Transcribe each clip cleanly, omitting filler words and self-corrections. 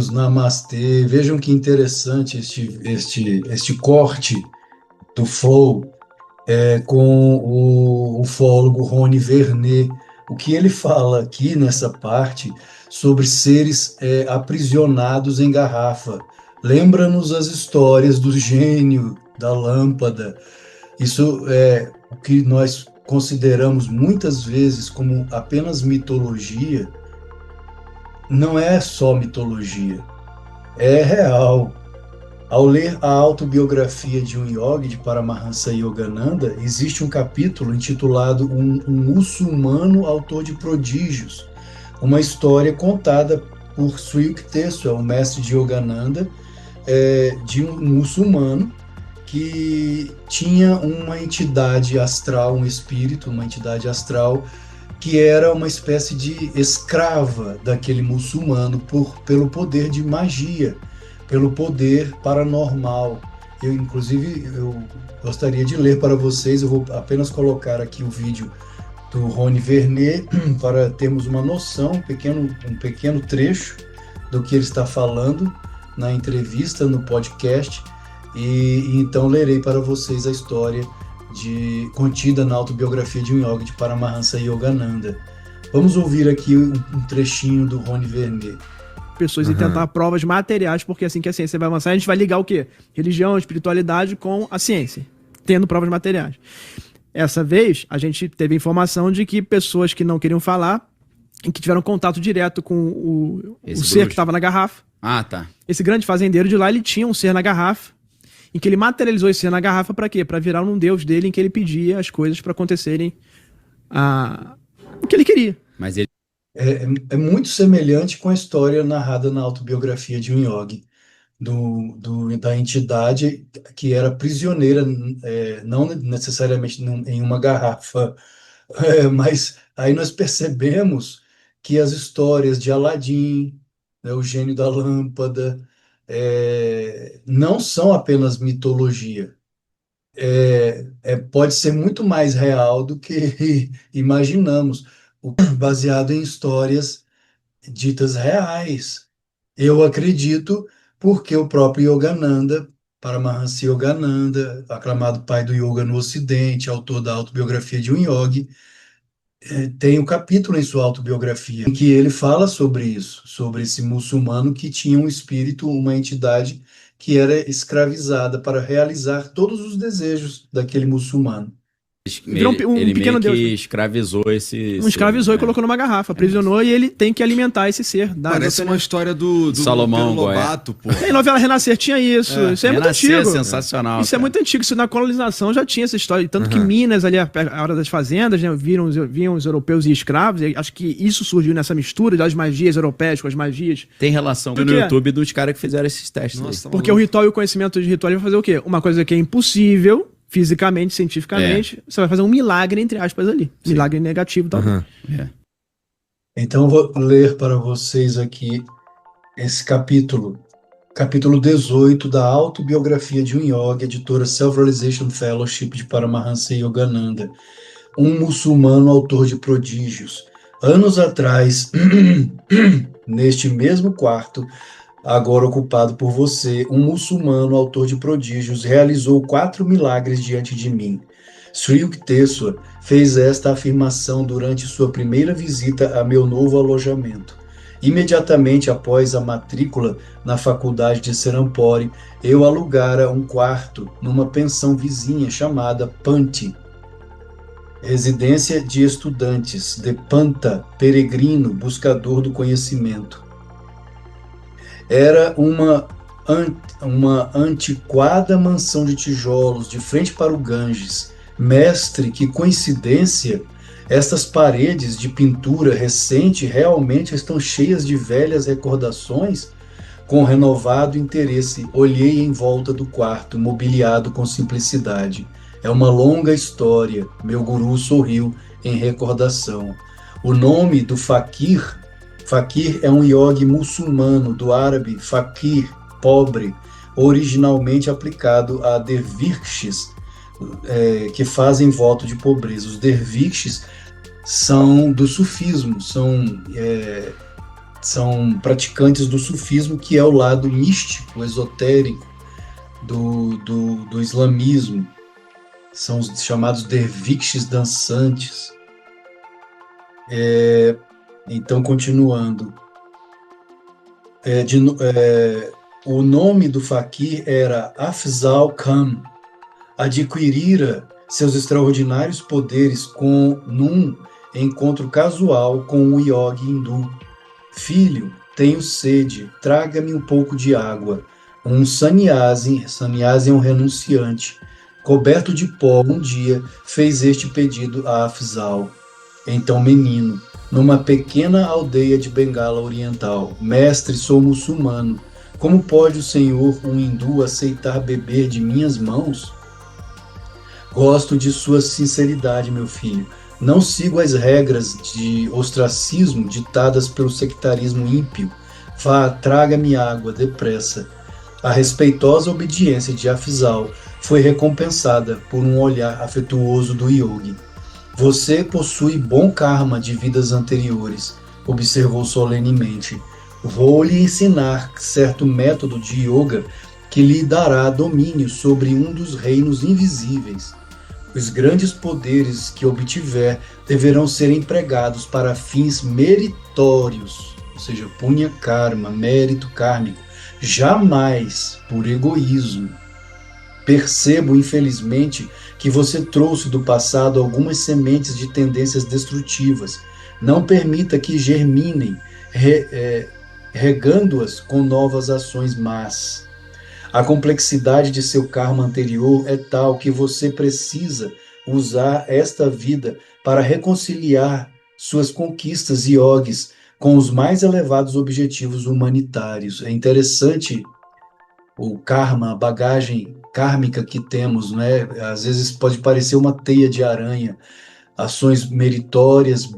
Amigos, namastê. Vejam que interessante este corte do Flow com o ufólogo Rony Vernet. O que ele fala aqui nessa parte sobre seres aprisionados em garrafa. Lembra-nos as histórias do gênio da lâmpada. Isso é o que nós consideramos muitas vezes como apenas mitologia. Não é só mitologia, é real. Ao ler a autobiografia de um yogi, de Paramahansa Yogananda, existe um capítulo intitulado Um Muçulmano Autor de Prodígios, uma história contada por Sri Yukteswar, o mestre de Yogananda, de um muçulmano que tinha uma entidade astral, um espírito, uma entidade astral, que era uma espécie de escrava daquele muçulmano pelo poder de magia, pelo poder paranormal. Inclusive, eu gostaria de ler para vocês, eu vou apenas colocar aqui o vídeo do Rony Vernet para termos uma noção, um pequeno trecho do que ele está falando na entrevista, no podcast, e então lerei para vocês a história contida na autobiografia de um yogi de Paramahansa Yogananda. Vamos ouvir aqui um trechinho do Rony Vernet. Pessoas e tentar provas materiais, porque assim que a ciência vai avançar, a gente vai ligar o quê? Religião, espiritualidade com a ciência, tendo provas materiais. Essa vez, a gente teve informação de que pessoas que não queriam falar e que tiveram contato direto com o ser que estava na garrafa. Ah, tá. Esse grande fazendeiro de lá, ele tinha um ser na garrafa, em que ele materializou esse ser na garrafa para quê? Para virar um deus dele, em que ele pedia as coisas para acontecerem o que ele queria. Mas ele... É muito semelhante com a história narrada na autobiografia de um yogi, da entidade que era prisioneira, não necessariamente em uma garrafa, mas aí nós percebemos que as histórias de Aladim, né, o gênio da lâmpada, não são apenas mitologia. Pode ser muito mais real do que imaginamos, baseado em histórias ditas reais. Eu acredito porque o próprio Yogananda, Paramahansa Yogananda, aclamado pai do yoga no Ocidente, autor da autobiografia de um yogi, tem um capítulo em sua autobiografia em que ele fala sobre isso, sobre esse muçulmano que tinha um espírito, uma entidade que era escravizada para realizar todos os desejos daquele muçulmano. Ele meio que escravizou esse... Escravizou e colocou numa garrafa, aprisionou, e ele tem que alimentar esse ser. Parece uma história do Salomão Lobato, pô. Em novela Renascer tinha isso. Isso é muito antigo. Sensacional. Isso é muito antigo. Isso na colonização já tinha essa história. Tanto que Minas, ali, a hora das fazendas, né, vinham os europeus e escravos. E acho que isso surgiu nessa mistura das magias europeias com as magias. Tem relação no YouTube dos caras que fizeram esses testes. Nossa, porque o ritual e o conhecimento de ritual vai fazer o quê? Uma coisa que é impossível, fisicamente, cientificamente, você vai fazer um milagre, entre aspas, ali. Sim. Milagre negativo, talvez. Então, eu vou ler para vocês aqui esse capítulo 18 da autobiografia de um yogi, editora Self-Realization Fellowship de Paramahansa Yogananda, um muçulmano autor de prodígios. Anos atrás, neste mesmo quarto, agora ocupado por você, um muçulmano autor de prodígios realizou 4 milagres diante de mim. Sri Yukteswar fez esta afirmação durante sua primeira visita a meu novo alojamento. Imediatamente após a matrícula na faculdade de Serampore, eu alugara um quarto numa pensão vizinha chamada Panti, residência de estudantes, de Panta, peregrino, buscador do conhecimento. Era uma antiquada mansão de tijolos, de frente para o Ganges. Mestre, que coincidência! Estas paredes de pintura recente realmente estão cheias de velhas recordações? Com renovado interesse, olhei em volta do quarto, mobiliado com simplicidade. É uma longa história, meu guru sorriu em recordação. O nome do Fakir é um yogi muçulmano, do árabe fakir, pobre, originalmente aplicado a derviches, que fazem voto de pobreza. Os derviches são do sufismo, são são praticantes do sufismo, que é o lado místico, esotérico do islamismo. São os chamados derviches dançantes. Então, continuando. O nome do faquir era Afzal Khan. Adquirira seus extraordinários poderes num encontro casual com um yogi hindu. Filho, tenho sede, traga-me um pouco de água. Um sannyasi é um renunciante, coberto de pó, um dia fez este pedido a Afzal. Então, menino, numa pequena aldeia de Bengala Oriental: mestre, sou muçulmano. Como pode o senhor, um hindu, aceitar beber de minhas mãos? Gosto de sua sinceridade, meu filho. Não sigo as regras de ostracismo ditadas pelo sectarismo ímpio. Vá, traga-me água, depressa. A respeitosa obediência de Afzal foi recompensada por um olhar afetuoso do yogi. Você possui bom karma de vidas anteriores, observou solenemente. Vou lhe ensinar certo método de yoga que lhe dará domínio sobre um dos reinos invisíveis. Os grandes poderes que obtiver deverão ser empregados para fins meritórios, ou seja, punya karma, mérito kármico, jamais por egoísmo. Percebo, infelizmente, que você trouxe do passado algumas sementes de tendências destrutivas. Não permita que germinem, regando-as com novas ações más. A complexidade de seu karma anterior é tal que você precisa usar esta vida para reconciliar suas conquistas yogis com os mais elevados objetivos humanitários. É interessante o karma, a bagagem kármica que temos, né? Às vezes pode parecer uma teia de aranha, ações meritórias,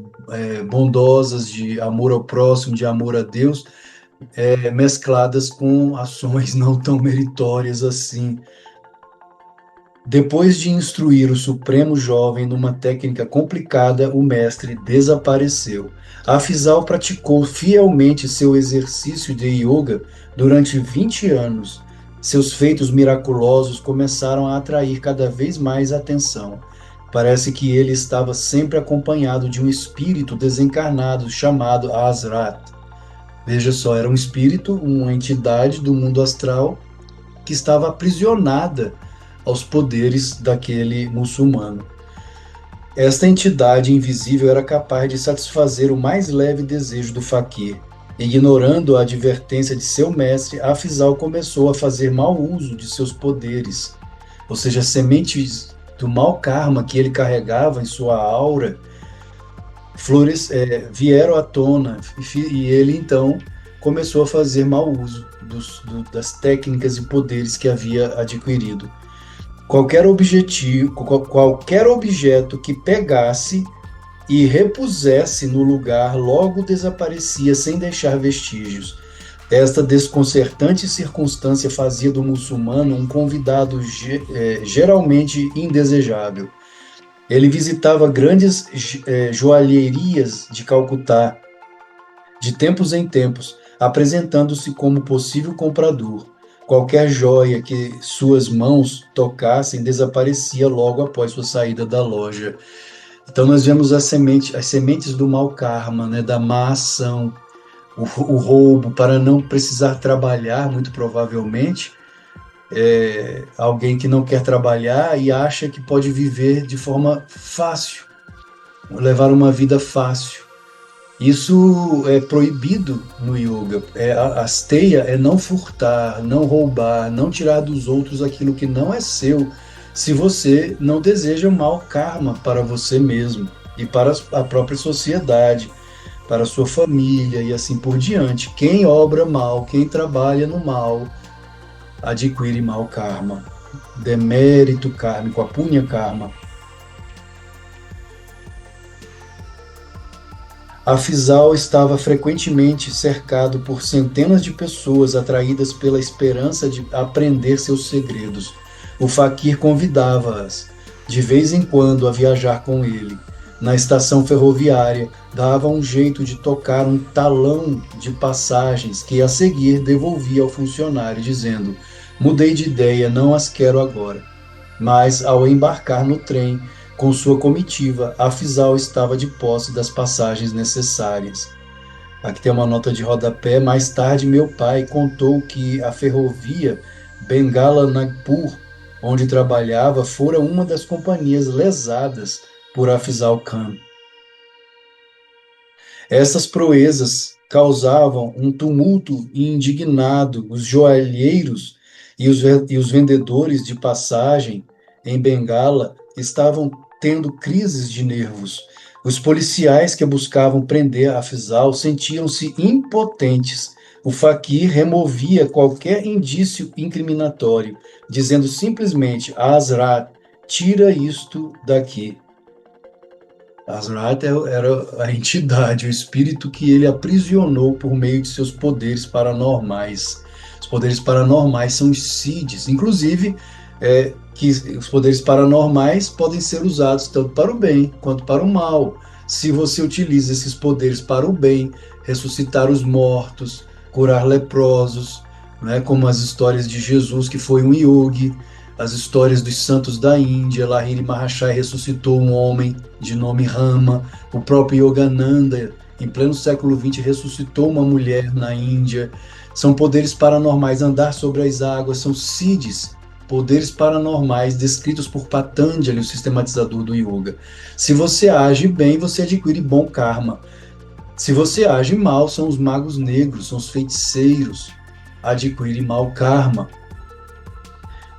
bondosas, de amor ao próximo, de amor a Deus, mescladas com ações não tão meritórias assim. Depois de instruir o Supremo Jovem numa técnica complicada, o mestre desapareceu. Afzal praticou fielmente seu exercício de yoga durante 20 anos. Seus feitos miraculosos começaram a atrair cada vez mais atenção. Parece que ele estava sempre acompanhado de um espírito desencarnado chamado Hazrat. Veja só, era um espírito, uma entidade do mundo astral que estava aprisionada aos poderes daquele muçulmano. Esta entidade invisível era capaz de satisfazer o mais leve desejo do faquir. Ignorando a advertência de seu mestre, Afzal começou a fazer mau uso de seus poderes, ou seja, as sementes do mau karma que ele carregava em sua aura vieram à tona, e ele então começou a fazer mau uso das técnicas e poderes que havia adquirido. Qualquer objeto que pegasse e repusesse no lugar logo desaparecia sem deixar vestígios. Esta desconcertante circunstância fazia do muçulmano um convidado geralmente indesejável. Ele visitava grandes joalherias de Calcutá, de tempos em tempos, apresentando-se como possível comprador. Qualquer joia que suas mãos tocassem desaparecia logo após sua saída da loja. Então nós vemos as sementes do mau karma, né, da má ação, o roubo, para não precisar trabalhar, muito provavelmente. Alguém que não quer trabalhar e acha que pode viver de forma fácil, levar uma vida fácil. Isso é proibido no yoga. A asteya é não furtar, não roubar, não tirar dos outros aquilo que não é seu, se você não deseja mau karma para você mesmo e para a própria sociedade, para a sua família e assim por diante. Quem obra mal, quem trabalha no mal, adquire mau karma, demérito kármico, a punya karma. Afzal estava frequentemente cercado por centenas de pessoas atraídas pela esperança de aprender seus segredos. O faquir convidava-as, de vez em quando, a viajar com ele. na estação ferroviária, dava um jeito de tocar um talão de passagens que a seguir devolvia ao funcionário, dizendo: mudei de ideia, não as quero agora. Mas, ao embarcar no trem com sua comitiva, Afzal estava de posse das passagens necessárias. Aqui tem uma nota de rodapé. Mais tarde, meu pai contou que a ferrovia Bengala Nagpur, onde trabalhava, fora uma das companhias lesadas por Afzal Khan. Essas proezas causavam um tumulto indignado. Os joalheiros e os vendedores de passagem em Bengala estavam tendo crises de nervos. Os policiais que buscavam prender Afzal sentiam-se impotentes. O faquir removia qualquer indício incriminatório, dizendo simplesmente: Hazrat, tira isto daqui. Hazrat era a entidade, o espírito que ele aprisionou por meio de seus poderes paranormais. Os poderes paranormais são os Siddhis, inclusive que os poderes paranormais podem ser usados tanto para o bem quanto para o mal. Se você utiliza esses poderes para o bem, ressuscitar os mortos, curar leprosos, né, como as histórias de Jesus, que foi um yogi, as histórias dos santos da Índia, Lahiri Mahashaya ressuscitou um homem de nome Rama, o próprio Yogananda, em pleno século XX, ressuscitou uma mulher na Índia. São poderes paranormais. Andar sobre as águas são Siddhis, poderes paranormais descritos por Patanjali, o sistematizador do yoga. Se você age bem, você adquire bom karma. Se você age mal, são os magos negros, são os feiticeiros, adquire mau karma.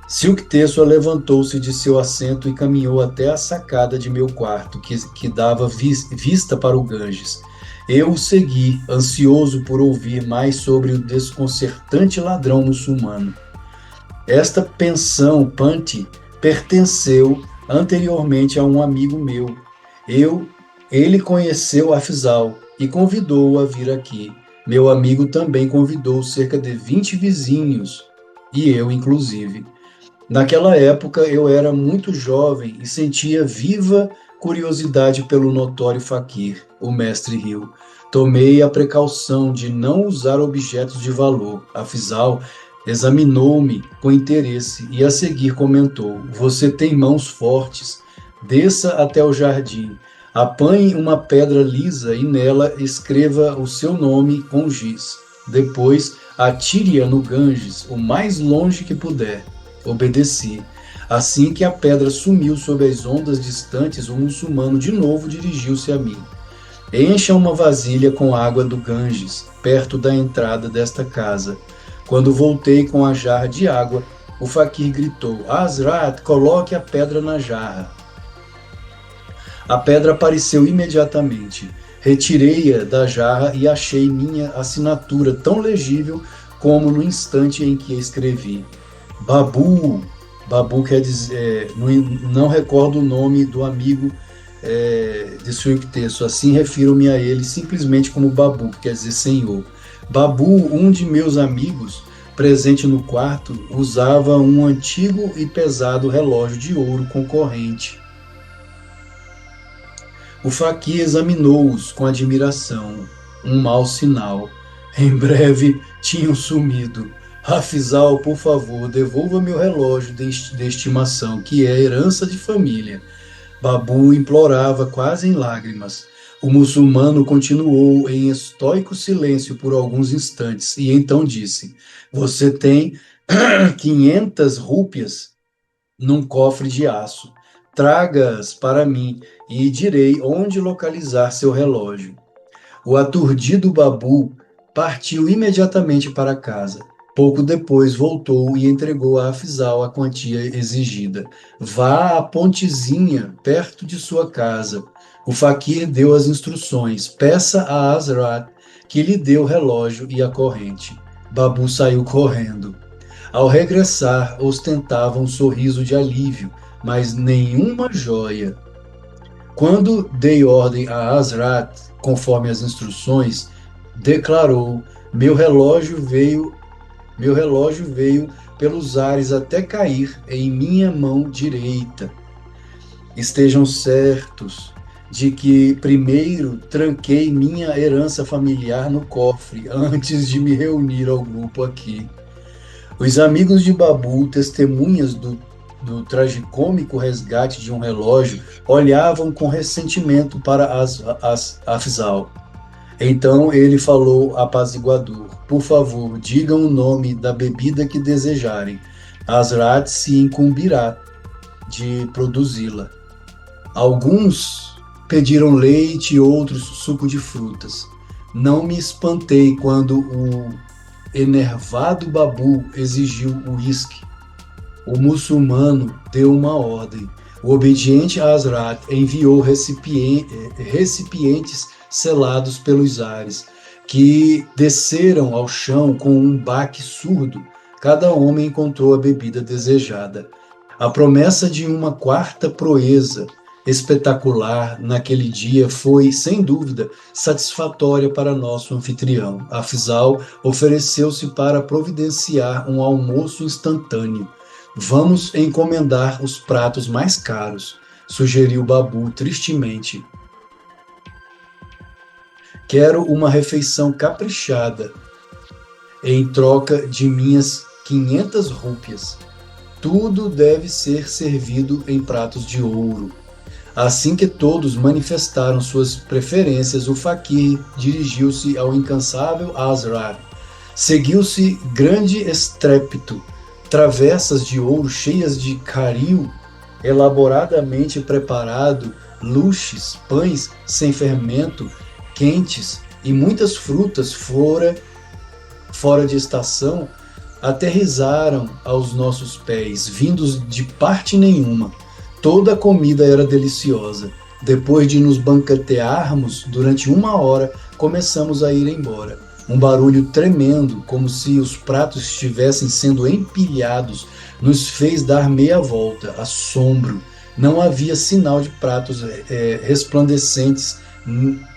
Silkteswar levantou-se de seu assento e caminhou até a sacada de meu quarto, que dava vista para o Ganges. Eu o segui, ansioso por ouvir mais sobre o desconcertante ladrão muçulmano. Esta pensão Panti pertenceu anteriormente a um amigo meu. Ele conheceu Afzal e convidou-o a vir aqui. Meu amigo também convidou cerca de 20 vizinhos, e eu inclusive. Naquela época eu era muito jovem e sentia viva curiosidade pelo notório faquir, o mestre Hill. Tomei a precaução de não usar objetos de valor. Afzal examinou-me com interesse e a seguir comentou: você tem mãos fortes, desça até o jardim, apanhe uma pedra lisa e nela escreva o seu nome com giz. Depois atire-a no Ganges, o mais longe que puder. Obedeci. Assim que a pedra sumiu sob as ondas distantes, o muçulmano de novo dirigiu-se a mim. Encha uma vasilha com água do Ganges, perto da entrada desta casa. Quando voltei com a jarra de água, o faquir gritou: Hazrat, coloque a pedra na jarra. A pedra apareceu imediatamente. Retirei-a da jarra e achei minha assinatura tão legível como no instante em que escrevi. Babu quer dizer, não recordo o nome do amigo de Silkteswar, assim refiro-me a ele simplesmente como Babu, que quer dizer senhor. Babu, um de meus amigos, presente no quarto, usava um antigo e pesado relógio de ouro com corrente. O faquir examinou-os com admiração, um mau sinal. Em breve tinham sumido. Afzal, por favor, devolva meu relógio de estimação, que é herança de família. Babu implorava quase em lágrimas. O muçulmano continuou em estoico silêncio por alguns instantes e então disse: você tem 500 rúpias num cofre de aço. Traga-as para mim e direi onde localizar seu relógio. O aturdido Babu partiu imediatamente para casa. Pouco depois voltou e entregou a Afzal a quantia exigida. Vá à pontezinha perto de sua casa. O faquir deu as instruções. Peça a Hazrat que lhe dê o relógio e a corrente. Babu saiu correndo. Ao regressar, ostentava um sorriso de alívio, mas nenhuma joia. Quando dei ordem a Hazrat, conforme as instruções, declarou: meu relógio veio pelos ares até cair em minha mão direita. Estejam certos de que primeiro tranquei minha herança familiar no cofre antes de me reunir ao grupo aqui. Os amigos de Babu, testemunhas do tragicômico resgate de um relógio, olhavam com ressentimento para Afzal. Então ele falou apaziguador: por favor, digam o nome da bebida que desejarem. Azrat se incumbirá de produzi-la. Alguns pediram leite e outros suco de frutas. Não me espantei quando o enervado Babu exigiu o uísque. O muçulmano deu uma ordem. O obediente Azrat enviou recipientes selados pelos ares, que desceram ao chão com um baque surdo. Cada homem encontrou a bebida desejada. A promessa de uma quarta proeza espetacular naquele dia foi, sem dúvida, satisfatória para nosso anfitrião. Afzal ofereceu-se para providenciar um almoço instantâneo. Vamos encomendar os pratos mais caros, sugeriu Babu tristemente. Quero uma refeição caprichada em troca de minhas 500 rúpias. Tudo deve ser servido em pratos de ouro. Assim que todos manifestaram suas preferências, o faquir dirigiu-se ao incansável Azrar. Seguiu-se grande estrépito. Travessas de ouro cheias de caril, elaboradamente preparado, luxes, pães sem fermento, quentes e muitas frutas fora de estação, aterrizaram aos nossos pés, vindos de parte nenhuma. Toda a comida era deliciosa. Depois de nos banquetearmos durante 1 hora, começamos a ir embora. Um barulho tremendo, como se os pratos estivessem sendo empilhados, nos fez dar meia volta. Assombro. Não havia sinal de pratos resplandecentes,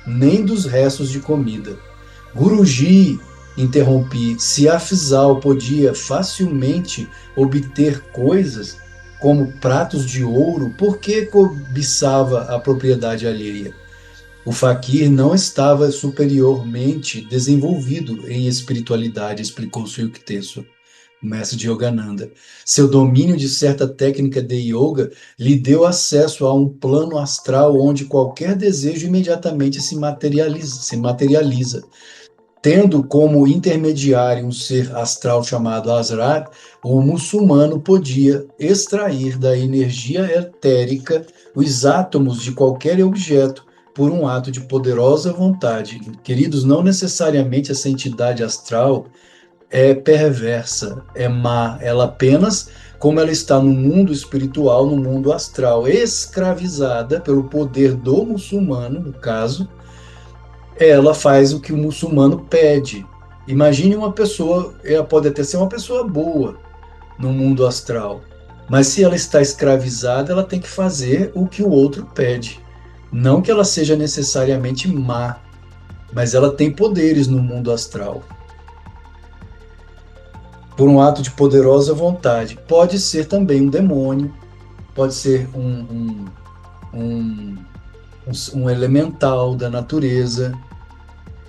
nem dos restos de comida. Guruji, interrompi, se Afzal podia facilmente obter coisas como pratos de ouro, por que cobiçava a propriedade alheia? O faquir não estava superiormente desenvolvido em espiritualidade, explicou Yukteswar, mestre de Yogananda. Seu domínio de certa técnica de yoga lhe deu acesso a um plano astral onde qualquer desejo imediatamente se materializa. Tendo como intermediário um ser astral chamado Azrat, o muçulmano podia extrair da energia etérica os átomos de qualquer objeto por um ato de poderosa vontade. Queridos, não necessariamente essa entidade astral é perversa, é má. Ela apenas, como ela está no mundo espiritual, no mundo astral, escravizada pelo poder do muçulmano, no caso, ela faz o que o muçulmano pede. Imagine uma pessoa, ela pode até ser uma pessoa boa no mundo astral, mas se ela está escravizada, ela tem que fazer o que o outro pede. Não que ela seja necessariamente má, mas ela tem poderes no mundo astral. Por um ato de poderosa vontade. Pode ser também um demônio, pode ser um elemental da natureza,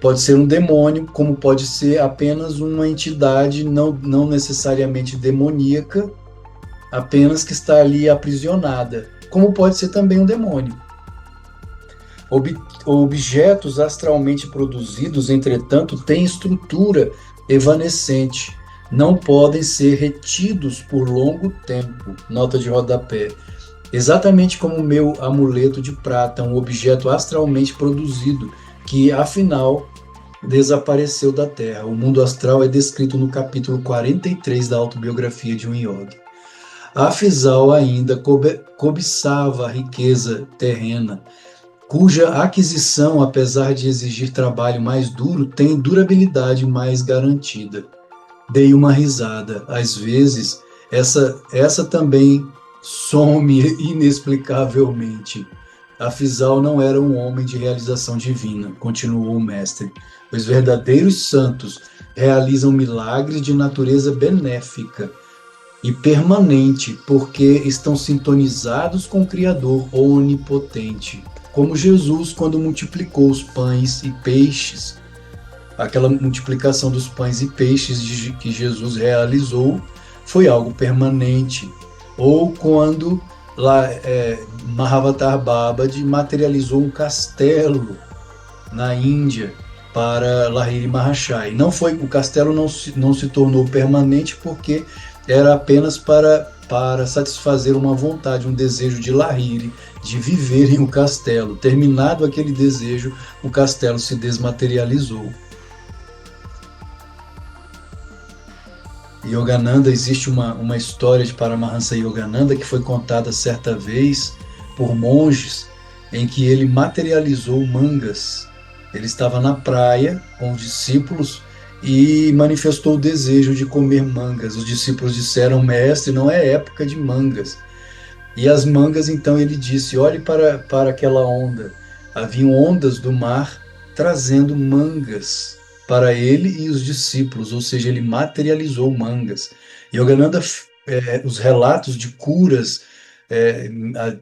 pode ser um demônio, como pode ser apenas uma entidade não necessariamente demoníaca, apenas que está ali aprisionada, como pode ser também um demônio. Objetos astralmente produzidos, entretanto, têm estrutura evanescente, não podem ser retidos por longo tempo. Nota de rodapé. Exatamente como o meu amuleto de prata, um objeto astralmente produzido, que afinal desapareceu da Terra. O mundo astral é descrito no capítulo 43 da autobiografia de um yogi. Afzal ainda cobiçava a riqueza terrena, cuja aquisição, apesar de exigir trabalho mais duro, tem durabilidade mais garantida. Dei uma risada. Às vezes, essa também some inexplicavelmente. Afzal não era um homem de realização divina, continuou o mestre. Os verdadeiros santos realizam milagres de natureza benéfica e permanente, porque estão sintonizados com o Criador onipotente. como Jesus quando multiplicou os pães e peixes. Aquela multiplicação dos pães e peixes que Jesus realizou foi algo permanente. Ou quando Mahavatar Babad materializou um castelo na Índia para Lahiri Mahashai. O castelo não se tornou permanente porque era apenas para satisfazer uma vontade, um desejo de Lahiri de viver em um castelo. Terminado aquele desejo, o castelo se desmaterializou. Yogananda, existe uma história de Paramahansa Yogananda que foi contada certa vez por monges, em que ele materializou mangas. Ele estava na praia com os discípulos e manifestou o desejo de comer mangas. Os discípulos disseram: mestre, não é época de mangas. E as mangas, então ele disse: olhe para aquela onda. Haviam ondas do mar trazendo mangas para ele e os discípulos, ou seja, ele materializou mangas. Yogananda, os relatos de curas,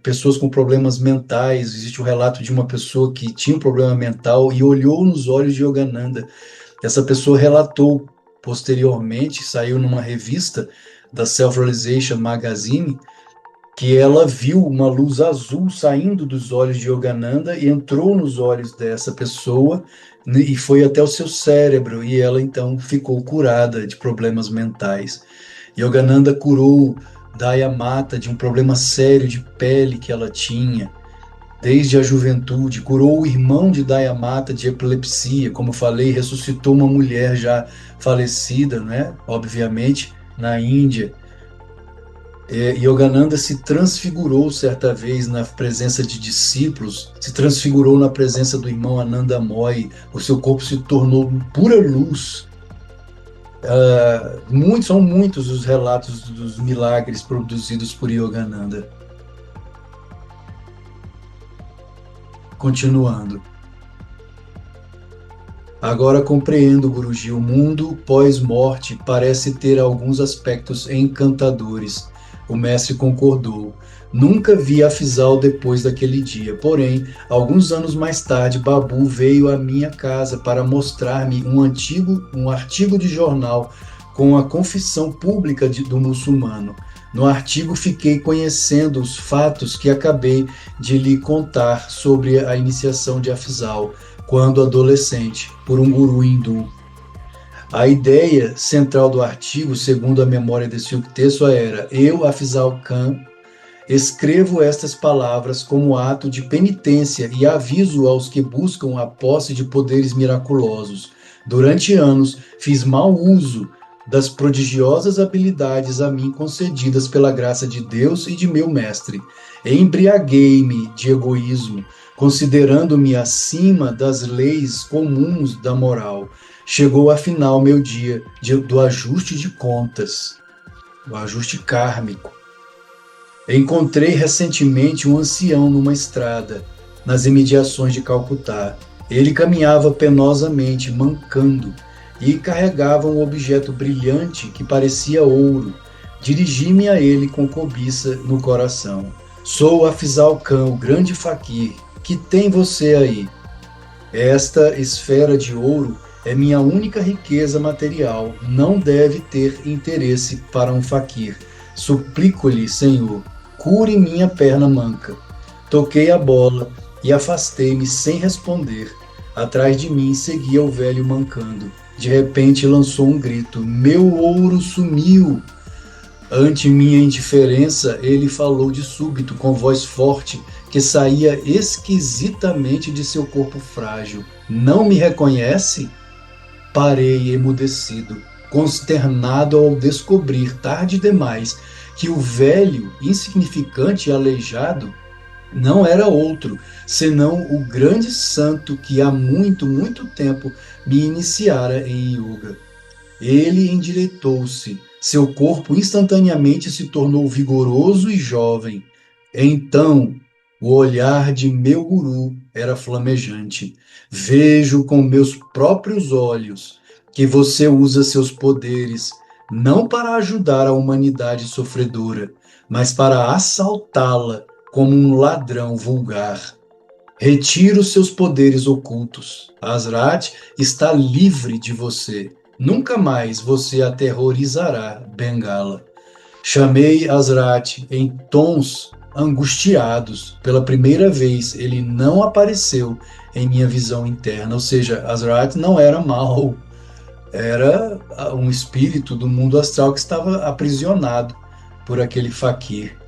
pessoas com problemas mentais, existe o relato de uma pessoa que tinha um problema mental e olhou nos olhos de Yogananda. Essa pessoa relatou posteriormente, saiu numa revista da Self-Realization Magazine, que ela viu uma luz azul saindo dos olhos de Yogananda e entrou nos olhos dessa pessoa e foi até o seu cérebro, e ela então ficou curada de problemas mentais. Yogananda curou Dayamata de um problema sério de pele que ela tinha desde a juventude, curou o irmão de Dayamata de epilepsia, como falei, ressuscitou uma mulher já falecida, né? Obviamente, na Índia. Yogananda se transfigurou certa vez na presença de discípulos, se transfigurou na presença do irmão Anandamoy, o seu corpo se tornou pura luz. São muitos os relatos dos milagres produzidos por Yogananda. Continuando. Agora compreendo, Guruji, o mundo pós-morte parece ter alguns aspectos encantadores. O mestre concordou. Nunca vi Afzal depois daquele dia, porém, alguns anos mais tarde, Babu veio à minha casa para mostrar-me um artigo de jornal com a confissão pública do muçulmano. No artigo fiquei conhecendo os fatos que acabei de lhe contar sobre a iniciação de Afzal, quando adolescente, por um guru hindu. A ideia central do artigo, segundo a memória desse texto, era: eu, Afzal Khan, escrevo estas palavras como ato de penitência e aviso aos que buscam a posse de poderes miraculosos. Durante anos, fiz mau uso das prodigiosas habilidades a mim concedidas pela graça de Deus e de meu mestre. Embriaguei-me de egoísmo, considerando-me acima das leis comuns da moral. Chegou afinal meu dia do ajuste de contas, o ajuste kármico. Encontrei recentemente um ancião numa estrada, nas imediações de Calcutá. Ele caminhava penosamente, mancando, e carregava um objeto brilhante que parecia ouro. Dirigi-me a ele com cobiça no coração. Sou Afzal Khan, o grande faquir. Que tem você aí? Esta esfera de ouro é minha única riqueza material. Não deve ter interesse para um faquir. Suplico-lhe, Senhor, cure minha perna manca. Toquei a bola e afastei-me sem responder. Atrás de mim seguia o velho mancando. De repente lançou um grito: meu ouro sumiu! Ante minha indiferença, ele falou de súbito, com voz forte, que saía esquisitamente de seu corpo frágil. Não me reconhece? Parei emudecido, consternado ao descobrir, tarde demais, que o velho, insignificante e aleijado, não era outro, senão o grande santo que há muito, muito tempo me iniciara em yoga. Ele endireitou-se, seu corpo instantaneamente se tornou vigoroso e jovem. Então, o olhar de meu guru era flamejante. Vejo com meus próprios olhos que você usa seus poderes não para ajudar a humanidade sofredora, mas para assaltá-la como um ladrão vulgar. Retira os seus poderes ocultos. Azrath está livre de você. Nunca mais você aterrorizará Bengala. Chamei Azrath em tons angustiados. Pela primeira vez, ele não apareceu em minha visão interna. Ou seja, Azrath não era mal. Era um espírito do mundo astral que estava aprisionado por aquele faquir.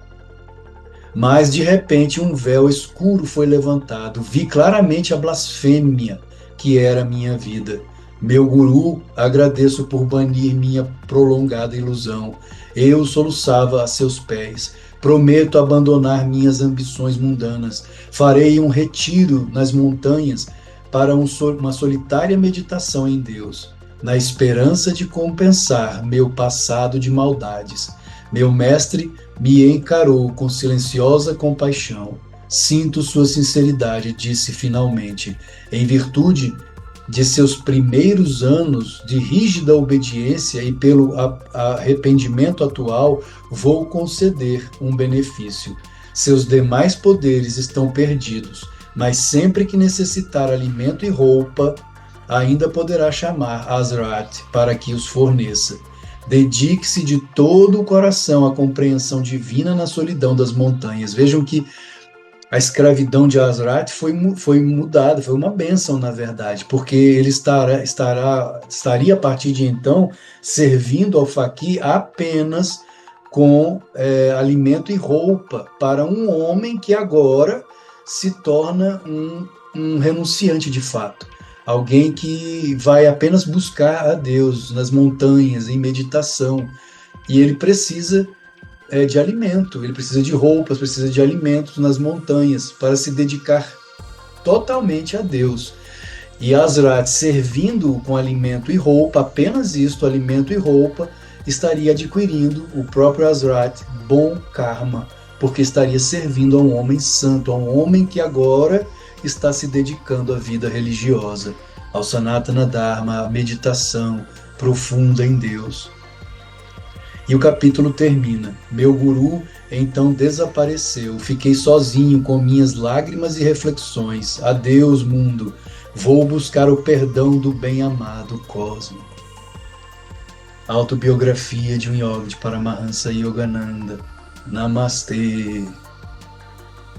Mas, de repente, um véu escuro foi levantado. Vi claramente a blasfêmia que era minha vida. Meu guru, agradeço por banir minha prolongada ilusão. Eu soluçava a seus pés. Prometo abandonar minhas ambições mundanas. Farei um retiro nas montanhas para uma solitária meditação em Deus, na esperança de compensar meu passado de maldades. Meu mestre me encarou com silenciosa compaixão. Sinto sua sinceridade, disse finalmente. Em virtude de seus primeiros anos de rígida obediência e pelo arrependimento atual, vou conceder um benefício. Seus demais poderes estão perdidos, mas sempre que necessitar alimento e roupa, ainda poderá chamar Azrath para que os forneça. Dedique-se de todo o coração à compreensão divina na solidão das montanhas. Vejam que a escravidão de Azrath foi mudada, foi uma bênção, na verdade, porque ele estaria a partir de então servindo ao faquir apenas com alimento e roupa para um homem que agora se torna um renunciante de fato. Alguém que vai apenas buscar a Deus nas montanhas, em meditação. E ele precisa de alimento, ele precisa de roupas, precisa de alimentos nas montanhas para se dedicar totalmente a Deus. E Azrath, servindo com alimento e roupa, apenas isto, alimento e roupa, estaria adquirindo o próprio Azrath bom karma, porque estaria servindo a um homem santo, a um homem que agora está se dedicando à vida religiosa, ao Sanatana Dharma, à meditação profunda em Deus. E o capítulo termina. Meu guru então desapareceu. Fiquei sozinho com minhas lágrimas e reflexões. Adeus, mundo. Vou buscar o perdão do bem-amado Cosmo. Autobiografia de um yogi de Paramahansa Yogananda. Namastê.